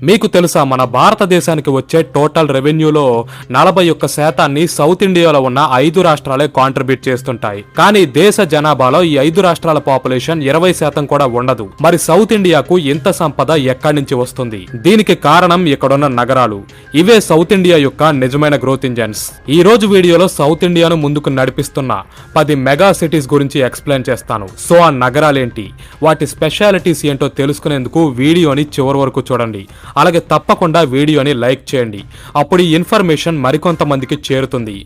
మీకు తెలుసా, మన భారతదేశానికి వచ్చే టోటల్ రెవెన్యూలో 41% సౌత్ ఇండియాలో ఉన్న 5 రాష్ట్రాలే కాంట్రిబ్యూట్ చేస్తుంటాయి. కానీ దేశ జనాభాలో ఈ 5 రాష్ట్రాల పాపులేషన్ 20% కూడా ఉండదు. మరి సౌత్ ఇండియాకు ఇంత సంపద ఎక్కడి నుంచి వస్తుంది? దీనికి కారణం ఇక్కడున్న నగరాలు. ఇవే సౌత్ ఇండియా యొక్క నిజమైన గ్రోత్ ఇంజన్స్. ఈ రోజు వీడియోలో సౌత్ ఇండియాను ముందుకు నడిపిస్తున్న 10 మెగా సిటీస్ గురించి ఎక్స్ప్లెయిన్ చేస్తాను. సో ఆ నగరాలేంటి, వాటి స్పెషాలిటీస్ ఏంటో తెలుసుకునేందుకు వీడియోని చివరి వరకు చూడండి. అలాగే తప్పకుండా వీడియోని లైక్ చేయండి. అప్పుడు ఈ ఇన్ఫర్మేషన్ మరికొంతమందికి చేరుతుంది.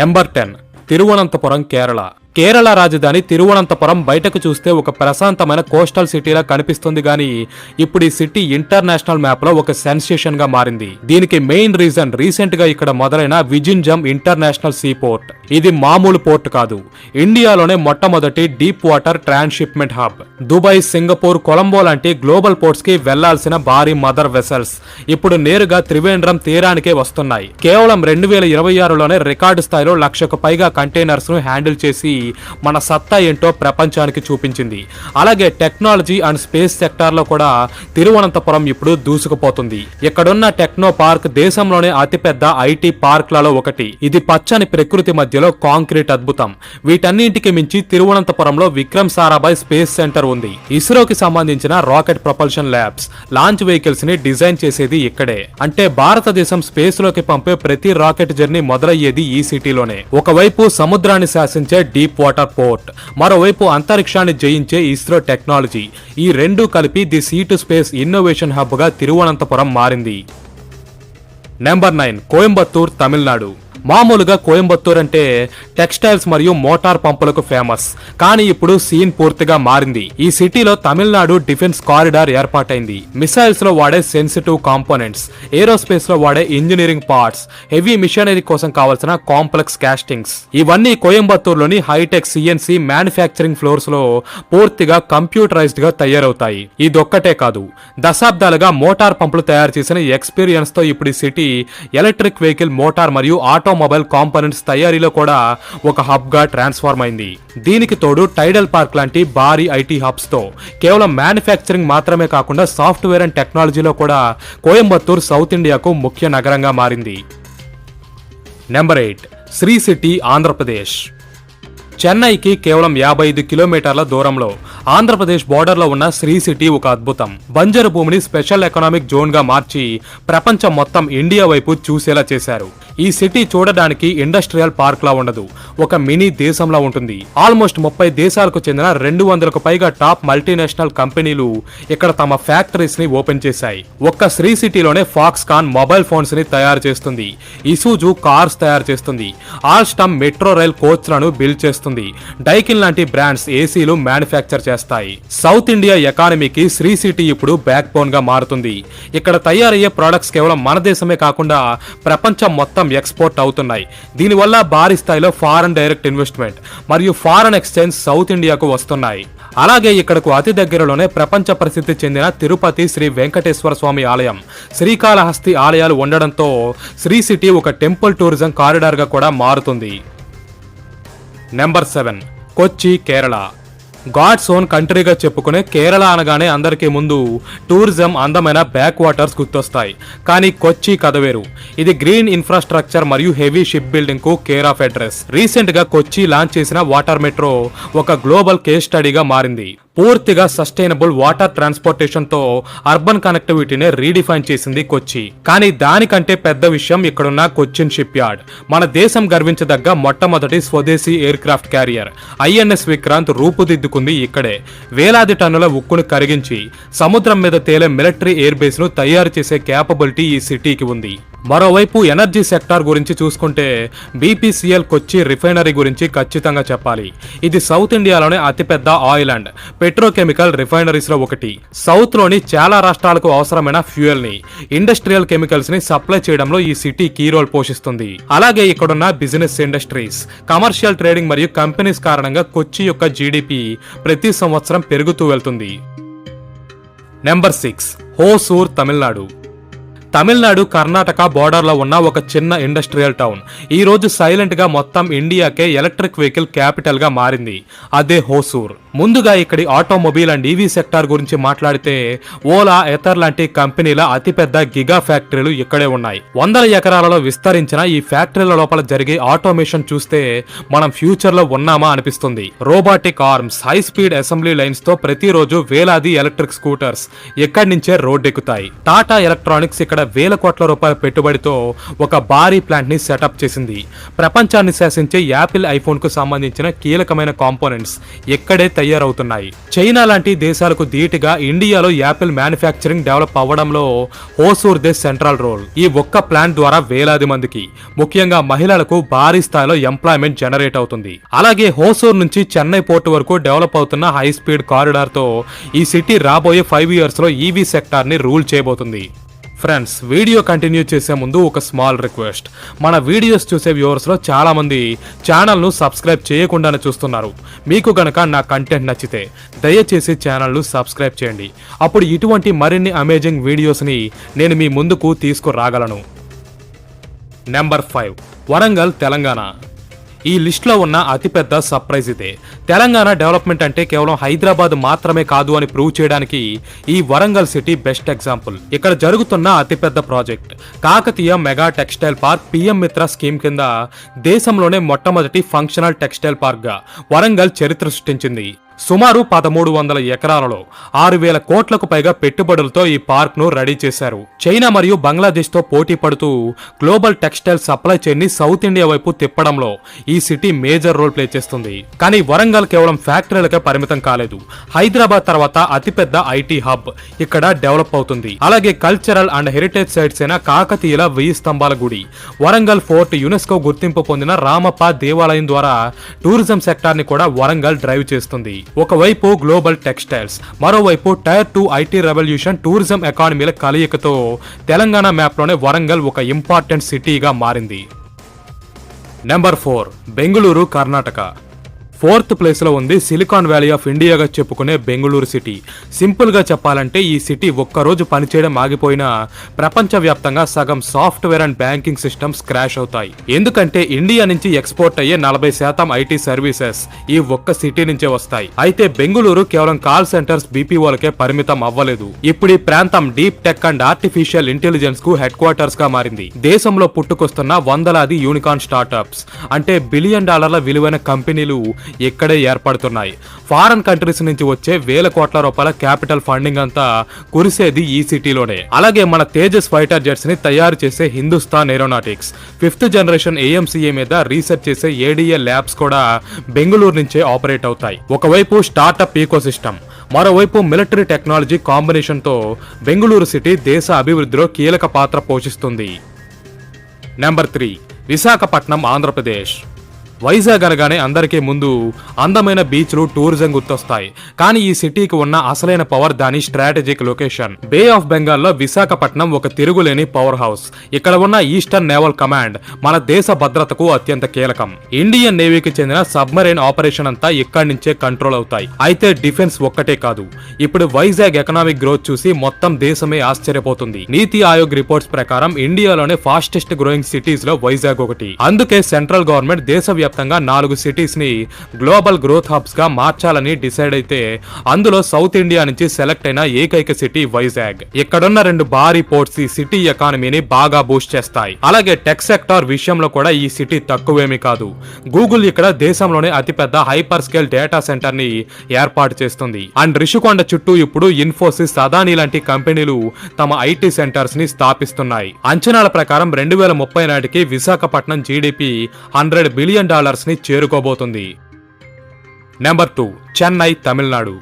నెంబర్ 10, తిరువనంతపురం, కేరళ. కేరళ రాజధాని తిరువనంతపురం బయటకు చూస్తే ఒక ప్రశాంతమైన కోస్టల్ సిటీలా కనిపిస్తుంది, గానీ ఇప్పుడు ఈ సిటీ ఇంటర్నేషనల్ మ్యాప్ లో ఒక సెన్సేషన్ గా మారింది. దీనికి మెయిన్ రీజన్ రీసెంట్ గా ఇక్కడ మొదలైన విజింజమ్ ఇంటర్నేషనల్ సీ పోర్ట్. ఇది మామూలు పోర్ట్ కాదు, ఇండియాలోనే మొట్టమొదటి deep water transshipment hub. Dubai, Singapore, Colombo లాంటి గ్లోబల్ పోర్ట్స్ కి వెళ్లాల్సిన భారీ మదర్ వెసల్స్ ఇప్పుడు నేరుగా త్రివేంద్రం తీరానికే వస్తున్నాయి. కేవలం 2026లోనే రికార్డు స్థాయిలో 1,00,000కు పైగా కంటైనర్స్ ను హ్యాండిల్ చేసి మన సత్తా ఏంటో ప్రపంచానికి చూపించింది. అలాగే టెక్నాలజీ అండ్ స్పేస్ సెక్టార్ లో కూడా తిరువనంతపురం ఇప్పుడు దూసుకుపోతుంది. ఇక్కడున్న టెక్నో పార్క్ దేశంలోనే అతిపెద్ద ఐటీ పార్క్లలో ఒకటి. ఇది పచ్చని ప్రకృతి మధ్యలో కాంక్రీట్ అద్భుతం. వీటన్నింటికి మించి తిరువనంతపురంలో విక్రమ్ సారాభాయ్ స్పేస్ సెంటర్ ఉంది. ఇస్రోకి సంబంధించిన rocket propulsion labs, launch vehicles ని డిజైన్ చేసేది ఇక్కడే. అంటే భారతదేశం స్పేస్ లోకి పంపే ప్రతి రాకెట్ జర్నీ మొదలయ్యేది ఈ సిటీలోనే. ఒకవైపు సముద్రాన్ని శాసించే డీప్ వాటర్ పోర్ట్, మరోవైపు అంతరిక్షాన్ని జయించే ఇస్రో టెక్నాలజీ. ఈ రెండూ కలిపి the sea to space innovation hub గా తిరువనంతపురం మారింది. నెంబర్ 9, కోయంబత్తూర్, తమిళనాడు. మామూలుగా కోయంబత్తూర్ అంటే టెక్స్టైల్స్ మరియు మోటార్ పంపులకు ఫేమస్. కానీ ఇప్పుడు సీన్ పూర్తిగా మారింది. ఈ సిటీలో తమిళనాడు డిఫెన్స్ కారిడార్ ఏర్పాటైంది. మిసైల్స్ లో వాడే సెన్సిటివ్ కాంపోనెంట్స్, ఏరోస్పేస్ లో వాడే ఇంజనీరింగ్ పార్ట్స్, హెవీ మిషనరీ కోసం కావాల్సిన కాంప్లెక్స్ కాస్టింగ్స్, ఇవన్నీ కోయంబత్తూర్ లోని హైటెక్ సిఎన్సి మ్యానుఫ్యాక్చరింగ్ ఫ్లోర్స్ లో పూర్తిగా కంప్యూటరైజ్డ్ గా తయారవుతాయి. ఇదొక్కటే కాదు, దశాబ్దాలుగా మోటార్ పంపులు తయారు చేసిన ఎక్స్పీరియన్స్ తో ఇప్పుడు ఈ సిటీ ఎలక్ట్రిక్ వెహికల్, మోటార్ మరియు ఆటోమొబైల్ కాంపోనెంట్స్ తయారీలో కూడా ఒక హబ్ గా ట్రాన్స్ఫార్మ్ అయింది. దీనికి తోడు టైడల్ పార్క్ లాంటి భారీ ఐటీ హబ్స్ తో కేవలం మ్యానుఫ్యాక్చరింగ్ మాత్రమే కాకుండా సాఫ్ట్వేర్ అండ్ టెక్నాలజీలో కూడా కోయంబత్తూర్ సౌత్ ఇండియాకు ముఖ్య నగరంగా మారింది. Number 8, Sri City, Andhra Pradesh. చెన్నైకి కేవలం 55 కిలోమీటర్ల దూరంలో ఆంధ్రప్రదేశ్ బోర్డర్ లో ఉన్న శ్రీ సిటీ ఒక అద్భుతం. బంజరు భూమిని స్పెషల్ ఎకనామిక్ జోన్ గా మార్చి ప్రపంచం మొత్తం ఇండియా వైపు చూసేలా చేశారు. ఈ సిటీ చూడడానికి ఇండస్ట్రియల్ పార్క్ లా ఉండదు, ఒక మినీ దేశంలా ఉంటుంది. ఆల్మోస్ట్ 30 దేశాలకు చెందిన 200కు పైగా టాప్ మల్టీనేషనల్ కంపెనీలు ఇక్కడ తమ ఫ్యాక్టరీస్ ని ఓపెన్ చేశాయి. ఒక్క శ్రీ సిటీలోనే ఫాక్స్కాన్ మొబైల్ ఫోన్స్ ని తయారు చేస్తుంది, ఇసూజు కార్స్ తయారు చేస్తుంది, ఆల్స్టమ్ మెట్రో రైల్ కోచ్ లను బిల్డ్ చేస్తుంది, డైకిన్ లాంటి బ్రాండ్స్ ఏసీలు మ్యానుఫ్యాక్చర్ చేస్తాయి. సౌత్ ఇండియా ఎకానమీకి శ్రీ సిటీ ఇప్పుడు బ్యాక్ బోన్ గా మారుతుంది. ఇక్కడ తయారయ్యే ప్రొడక్ట్స్ కేవలం మన దేశమే కాకుండా ప్రపంచం మొత్తం ఎక్స్పోర్ట్ అవుతున్నాయి. దీనివల్ల భారీ స్థాయిలో ఫారెన్ డైరెక్ట్ ఇన్వెస్ట్మెంట్ మరియు ఫారెన్ ఎక్స్చేంజ్ సౌత్ ఇండియాకు వస్తున్నాయి. అలాగే ఇక్కడకు అతి దగ్గరలోనే ప్రపంచ ప్రసిద్ధి చెందిన తిరుపతి శ్రీ వెంకటేశ్వర స్వామి ఆలయం, శ్రీకాళహస్తి ఆలయాలు ఉండడంతో శ్రీ సిటీ ఒక టెంపుల్ టూరిజం కారిడార్ గా కూడా మారుతుంది. నెంబర్ 7, కొచ్చి, కేరళ. గాడ్స్ ఓన్ కంట్రీగా చెప్పుకునే కేరళ అనగానే అందరికీ ముందు టూరిజం, అందమైన బ్యాక్ వాటర్స్ గుర్తొస్తాయి. కానీ కొచ్చి కథ వేరు. ఇది గ్రీన్ ఇన్ఫ్రాస్ట్రక్చర్ మరియు హెవీ షిప్ బిల్డింగ్ కు కేర్ ఆఫ్ అడ్రస్. రీసెంట్ గా కొచ్చి లాంచ్ చేసిన వాటర్ మెట్రో ఒక గ్లోబల్ కేస్ స్టడీగా మారింది. పూర్తిగా సస్టైనబుల్ వాటర్ ట్రాన్స్పోర్టేషన్ తో అర్బన్ కనెక్టివిటీని రీడిఫైన్ చేసింది కొచ్చి. కానీ దానికంటే పెద్ద విషయం ఇక్కడున్న కొచ్చిన్ షిప్ యార్డ్. మన దేశం గర్వించదగ్గ మొట్టమొదటి స్వదేశీ aircraft carrier INS Vikrant రూపుదిద్దుకుంది ఇక్కడే. వేలాది టన్నుల ఉక్కును కరిగించి సముద్రం మీద తేలే మిలిటరీ ఎయిర్ బేస్ ను తయారు చేసే క్యాపబిలిటీ ఈ సిటీకి ఉంది. మరోవైపు ఎనర్జీ సెక్టార్ గురించి చూసుకుంటే బీపీసీఎల్ కొచ్చి రిఫైనరీ గురించి ఖచ్చితంగా చెప్పాలి. ఇది సౌత్ ఇండియాలోనే అతిపెద్ద ఆయిల్ అండ్ పెట్రోకెమికల్ రిఫైనరీస్ లో ఒకటి. సౌత్ లోని చాలా రాష్ట్రాలకు అవసరమైన ఫ్యూయల్ ని, ఇండస్ట్రియల్ కెమికల్స్ ని సప్లై చేయడంలో ఈ సిటీ కీ రోల్ పోషిస్తుంది. అలాగే ఇక్కడున్న బిజినెస్ ఇండస్ట్రీస్, కమర్షియల్ ట్రేడింగ్ మరియు కంపెనీస్ కారణంగా కొచ్చి యొక్క జీడిపి ప్రతి సంవత్సరం పెరుగుతూ వెళ్తుంది. నెంబర్ 6, హోసూర్, తమిళనాడు. తమిళనాడు కర్ణాటక బోర్డర్ లో ఉన్న ఒక చిన్న ఇండస్ట్రియల్ టౌన్ ఈ రోజు సైలెంట్ గా మొత్తం ఇండియాకే ఎలక్ట్రిక్ వెహికల్ క్యాపిటల్ గా మారింది. అదే హోసూర్. ముందుగా ఇక్కడి ఆటోమొబైల్ అండ్ ఈవీ సెక్టార్ గురించి మాట్లాడితే ఓలా, ఎథర్ లాంటి కంపెనీల అతిపెద్ద గిగా ఫ్యాక్టరీలు ఇక్కడే ఉన్నాయి. వందల ఎకరాలలో విస్తరించిన ఈ ఫ్యాక్టరీల లోపల జరిగే ఆటోమేషన్ చూస్తే మనం ఫ్యూచర్ లో ఉన్నామా అనిపిస్తుంది. Robotic arms, high speed assembly lines తో ప్రతిరోజు వేలాది ఎలక్ట్రిక్ స్కూటర్స్ ఇక్కడి నుంచే రోడ్డెక్కుతాయి. టాటా ఎలక్ట్రానిక్స్ ఇక్కడ వేల కోట్ల రూపాయల పెట్టుబడితో ఒక భారీ ప్లాంట్ ని సెటప్ చేసింది. ప్రపంచాన్ని శాసించే యాపిల్ ఐఫోన్ కు సంబంధించిన కీలకమైన కాంపోనెంట్స్ ఇక్కడే తయారవుతున్నాయి. చైనా లాంటి దేశాలకు ధీటుగా ఇండియాలో యాపిల్ మ్యానుఫ్యాక్చరింగ్ డెవలప్ అవ్వడంలో హోసూర్ దే సెంట్రల్ రోల్. ఈ ఒక్క ప్లాంట్ ద్వారా వేలాది మందికి, ముఖ్యంగా మహిళలకు భారీ స్థాయిలో ఎంప్లాయ్మెంట్ జనరేట్ అవుతుంది. అలాగే హోసూర్ నుంచి చెన్నై పోర్టు వరకు డెవలప్ అవుతున్న హై స్పీడ్ కారిడార్ తో ఈ సిటీ రాబోయే 5 years లో ఈవీ సెక్టార్ ని రూల్ చేయబోతుంది. ఫ్రెండ్స్, వీడియో కంటిన్యూ చేసే ముందు ఒక స్మాల్ రిక్వెస్ట్. మన వీడియోస్ చూసే వ్యూవర్స్లో చాలామంది ఛానల్ను సబ్స్క్రైబ్ చేయకుండానే చూస్తున్నారు. మీకు గనక నా కంటెంట్ నచ్చితే దయచేసి ఛానల్ను సబ్స్క్రైబ్ చేయండి. అప్పుడు ఇటువంటి మరిన్ని అమేజింగ్ వీడియోస్ని నేను మీ ముందుకు తీసుకురాగలను. నెంబర్ 5, వరంగల్, తెలంగాణ. ఈ లిస్ట్లో ఉన్న అతిపెద్ద సర్ప్రైజ్ ఇదే. తెలంగాణ డెవలప్మెంట్ అంటే కేవలం హైదరాబాద్ మాత్రమే కాదు అని ప్రూవ్ చేయడానికి ఈ వరంగల్ సిటీ బెస్ట్ ఎగ్జాంపుల్. ఇక్కడ జరుగుతున్న అతిపెద్ద project Kakatiya mega textile park PM మిత్ర స్కీమ్ కింద దేశంలోనే మొట్టమొదటి ఫంక్షనల్ టెక్స్టైల్ పార్క్ గా వరంగల్ చరిత్ర సృష్టించింది. సుమారు 1300 ఎకరాలలో 6000 కోట్లకు పైగా పెట్టుబడులతో ఈ పార్క్ ను రెడీ చేశారు. చైనా మరియు బంగ్లాదేశ్ తో పోటీ పడుతూ గ్లోబల్ టెక్స్టైల్ సప్లై చైన్ ని సౌత్ ఇండియా వైపు తిప్పడంలో ఈ సిటీ మేజర్ రోల్ ప్లే చేస్తుంది. కానీ వరంగల్ కేవలం ఫ్యాక్టరీలకే పరిమితం కాలేదు. హైదరాబాద్ తర్వాత అతిపెద్ద ఐటీ హబ్ ఇక్కడ డెవలప్ అవుతుంది. అలాగే కల్చరల్ అండ్ హెరిటేజ్ సైట్స్ అయిన కాకతీయుల 1000 స్తంభాల గుడి, వరంగల్ ఫోర్ట్, యునెస్కో గుర్తింపు పొందిన రామప్ప దేవాలయం ద్వారా టూరిజం సెక్టార్ ని కూడా వరంగల్ డ్రైవ్ చేస్తుంది. ఒకవైపు గ్లోబల్ టెక్స్టైల్స్, మరోవైపు టైర్ 2 ఐటీ రెవల్యూషన్, టూరిజం ఎకానమీల కలయికతో తెలంగాణ మ్యాప్ లోనే వరంగల్ ఒక ఇంపార్టెంట్ సిటీగా మారింది. Number 4, Bengaluru, Karnataka. 4th place లో ఉంది సిలికాన్ వ్యాలీ ఆఫ్ ఇండియాగా చెప్పుకునే బెంగళూరు సిటీ. సింపుల్ గా చెప్పాలంటే ఈ సిటీ ఒక్కరోజు పనిచేయడం ఆగిపోయినా ప్రపంచవ్యాప్తంగా సగం software and banking systems crash అవుతాయి. ఎందుకంటే ఇండియా నుంచి ఎక్స్పోర్ట్ అయ్యే 40% ఐటీ సర్వీసెస్ ఈ ఒక్క సిటీ నుంచే వస్తాయి. అయితే బెంగళూరు కేవలం కాల్ సెంటర్స్, బీపీఓలకే పరిమితం అవ్వలేదు. ఇప్పుడు ఈ ప్రాంతం deep tech and artificial intelligence కు హెడ్ క్వార్టర్స్ గా మారింది. దేశంలో పుట్టుకొస్తున్న వందలాది యూనికార్న్ స్టార్టప్స్ అంటే $1 బిలియన్ విలువైన కంపెనీలు ఇక్కడే ఏర్పడుతున్నాయి. ఫారెన్ కంట్రీస్ నుంచి వచ్చే వేల కోట్ల రూపాయల క్యాపిటల్ ఫండింగ్ అంతా కురిసేది ఈ సిటీలోనే. అలాగే మన తేజస్ ఫైటర్ జెట్స్ ని తయారు చేసే Hindustan aeronautics, 5th generation AMCA మీద రీసెర్చ్ చేసే ADA ల్యాబ్స్ కూడా బెంగళూరు నుంచే ఆపరేట్ అవుతాయి. ఒకవైపు స్టార్టప్ ఈకోసిస్టమ్, మరోవైపు మిలిటరీ టెక్నాలజీ కాంబినేషన్ తో బెంగళూరు సిటీ దేశ అభివృద్ధిలో కీలక పాత్ర పోషిస్తుంది. నెంబర్ 3, విశాఖపట్నం, ఆంధ్రప్రదేశ్. వైజాగ్ అనగానే అందరికీ ముందు అందమైన బీచ్లు, టూరిజం గుర్తొస్తాయి. కానీ ఈ సిటీకి ఉన్న అసలైన పవర్ దాని స్ట్రాటజిక్ లొకేషన్. బే ఆఫ్ బెంగాల్లో విశాఖపట్నం ఒక తిరుగులేని పవర్ హౌస్. ఇక్కడ ఉన్న ఈస్టర్న్ నేవల్ కమాండ్ మన దేశ భద్రతకు అత్యంత కీలకం. ఇండియన్ నేవీకి చెందిన సబ్మరైన్ ఆపరేషన్ అంతా ఇక్కడి నుంచే కంట్రోల్ అవుతాయి. అయితే డిఫెన్స్ ఒక్కటే కాదు, ఇప్పుడు వైజాగ్ ఎకనామిక్ గ్రోత్ చూసి మొత్తం దేశమే ఆశ్చర్యపోతుంది. నీతి ఆయోగ్ రిపోర్ట్స్ ప్రకారం ఇండియాలోనే ఫాస్టెస్ట్ గ్రోయింగ్ సిటీస్ లో వైజాగ్ ఒకటి. అందుకే సెంట్రల్ గవర్నమెంట్ దేశవ్యాప్తంగా 4 సిటీస్ ని గ్లోబల్ గ్రోత్ హబ్స్ గా మార్చాలని డిసైడ్ అయితే అందులో సౌత్ ఇండియా నుంచి సెలెక్ట్ అయిన ఏకైక సిటీ వైజాగ్. ఇక్కడున్న 2 భారీ పోర్ట్స్ ఈ సిటీ ఎకానమీని బాగా బూస్ట్ చేస్తాయి. అలాగే టెక్ సెక్టార్ విషయంలో కూడా ఈ సిటీ తక్కువేమీ కాదు. గూగుల్ ఇక్కడ దేశంలోనే అతిపెద్ద హైపర్ స్కేల్ డేటా సెంటర్ ని ఏర్పాటు చేస్తుంది. అండ్ రిషికొండ చుట్టూ ఇప్పుడు ఇన్ఫోసిస్, అదానీ లాంటి కంపెనీలు తమ ఐటీ సెంటర్స్ ని స్థాపిస్తున్నాయి. అంచనాల ప్రకారం 2030 నాటికి విశాఖపట్నం జీడీపీ $100 బిలియన్ ని చేరుకోబోతుంది. నెంబర్ 2, చెన్నై, తమిళనాడు.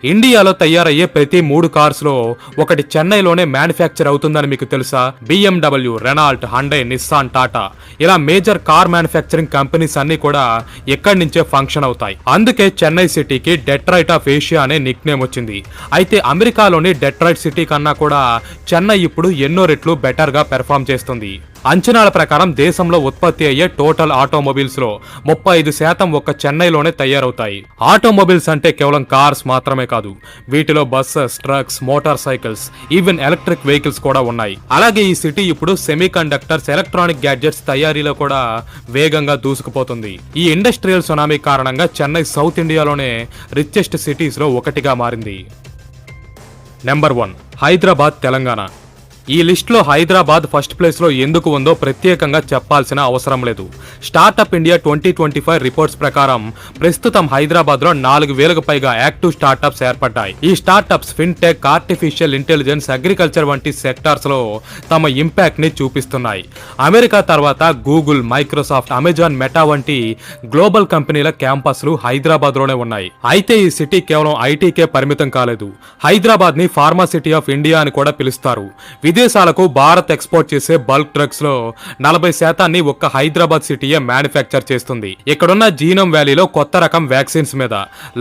ఇండియాలో తయారయ్యే ప్రతి 3 కార్స్ లో ఒకటి చెన్నైలోనే మ్యానుఫ్యాక్చర్ అవుతుందని మీకు తెలుసా? BMW, రెనాల్ట్, హండై, నిస్సాన్, టాటా ఇలా మేజర్ కార్ మ్యానుఫ్యాక్చరింగ్ కంపెనీస్ అన్ని కూడా ఎక్కడి నుంచే ఫంక్షన్ అవుతాయి. అందుకే చెన్నై సిటీకి డెట్రాయిట్ ఆఫ్ ఏషియా అనే నిక్ నేమ్ వచ్చింది. అయితే అమెరికాలోని డెట్రాయిట్ సిటీ కన్నా కూడా చెన్నై ఇప్పుడు ఎన్నో రెట్లు బెటర్ గా పెర్ఫామ్ చేస్తుంది. అంచనాల ప్రకారం దేశంలో ఉత్పత్తి అయ్యే టోటల్ ఆటోమొబైల్స్ లో 35% ఒక్క చెన్నైలోనే తయారవుతాయి. ఆటోమొబైల్స్ అంటే కేవలం కార్స్ మాత్రమే కాదు, వీటిలో buses, trucks, motor cycles, even electric vehicles కూడా ఉన్నాయి. అలాగే ఈ సిటీ ఇప్పుడు సెమీ కండక్టర్స్, ఎలక్ట్రానిక్ గ్యాడ్జెట్స్ తయారీలో కూడా వేగంగా దూసుకుపోతుంది. ఈ ఇండస్ట్రియల్ సునామీ కారణంగా చెన్నై సౌత్ ఇండియాలోనే రిచెస్ట్ సిటీస్ లో ఒకటిగా మారింది. నెంబర్ 1 హైదరాబాద్, తెలంగాణ. ఈ లిస్టులో హైదరాబాద్ ఫస్ట్ ప్లేస్ లో ఎందుకు ఉందో ప్రత్యేకంగా చెప్పాల్సిన అవసరం లేదు. స్టార్టప్ ఇండియా 2025 రిపోర్ట్స్ ప్రకారం ప్రస్తుతం హైదరాబాద్ లో 4000కు పైగా యాక్టివ్ స్టార్టప్స్ ఏర్పడ్డాయి. ఈ startups fintech, artificial intelligence, agriculture వంటి సెక్టార్స్ లో తమ ఇంపాక్ట్ ని చూపిస్తున్నాయి. అమెరికా తర్వాత గూగుల్, మైక్రోసాఫ్ట్, అమెజాన్, మెటా వంటి గ్లోబల్ కంపెనీల క్యాంపస్లు హైదరాబాద్ లోనే ఉన్నాయి. అయితే ఈ సిటీ కేవలం ఐటీకే పరిమితం కాలేదు. హైదరాబాద్ ని ఫార్మా సిటీ ఆఫ్ ఇండియా అని కూడా పిలుస్తారు. విదేశాలకు భారత్ ఎక్స్పోర్ట్ చేసే బల్క్ డ్రగ్స్ లో 40% ఒక్క హైదరాబాద్ సిటీయే మ్యానుఫ్యాక్చర్ చేస్తుంది. ఇక్కడున్న జీనోమ్ వ్యాలీలో కొత్త రకం వ్యాక్సిన్స్ మీద,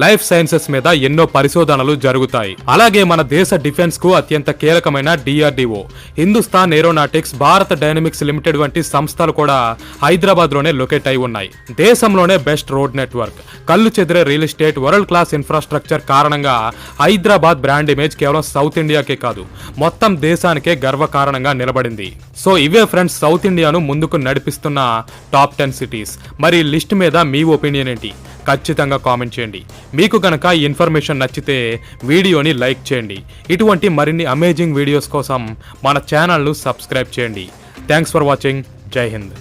లైఫ్ సైన్సెస్ మీద ఎన్నో పరిశోధనలు జరుగుతాయి. అలాగే మన దేశ డిఫెన్స్ కు అత్యంత కీలకమైన DRDO, Hindustan aeronautics, Bharat dynamics limited వంటి సంస్థలు కూడా హైదరాబాద్ లోనే లొకేట్ అయి ఉన్నాయి. దేశంలోనే బెస్ట్ రోడ్ నెట్వర్క్, కళ్ళు చెదిరే real estate, world class infrastructure కారణంగా హైదరాబాద్ బ్రాండ్ ఇమేజ్ కేవలం సౌత్ ఇండియాకే కాదు, మొత్తం దేశానికే గర్వకారణంగా నిలబడింది. సో ఇవే ఫ్రెండ్స్ సౌత్ ఇండియాను ముందుకు నడిపిస్తున్న టాప్ 10 సిటీస్. మరి లిస్ట్ మీద మీ ఒపీనియన్ ఏంటి? ఖచ్చితంగా కామెంట్ చేయండి. మీకు గనక ఈ ఇన్ఫర్మేషన్ నచ్చితే వీడియోని లైక్ చేయండి. ఇటువంటి మరిన్ని అమేజింగ్ వీడియోస్ కోసం మన ఛానల్ను సబ్స్క్రైబ్ చేయండి. Thanks for watching. జై హింద్.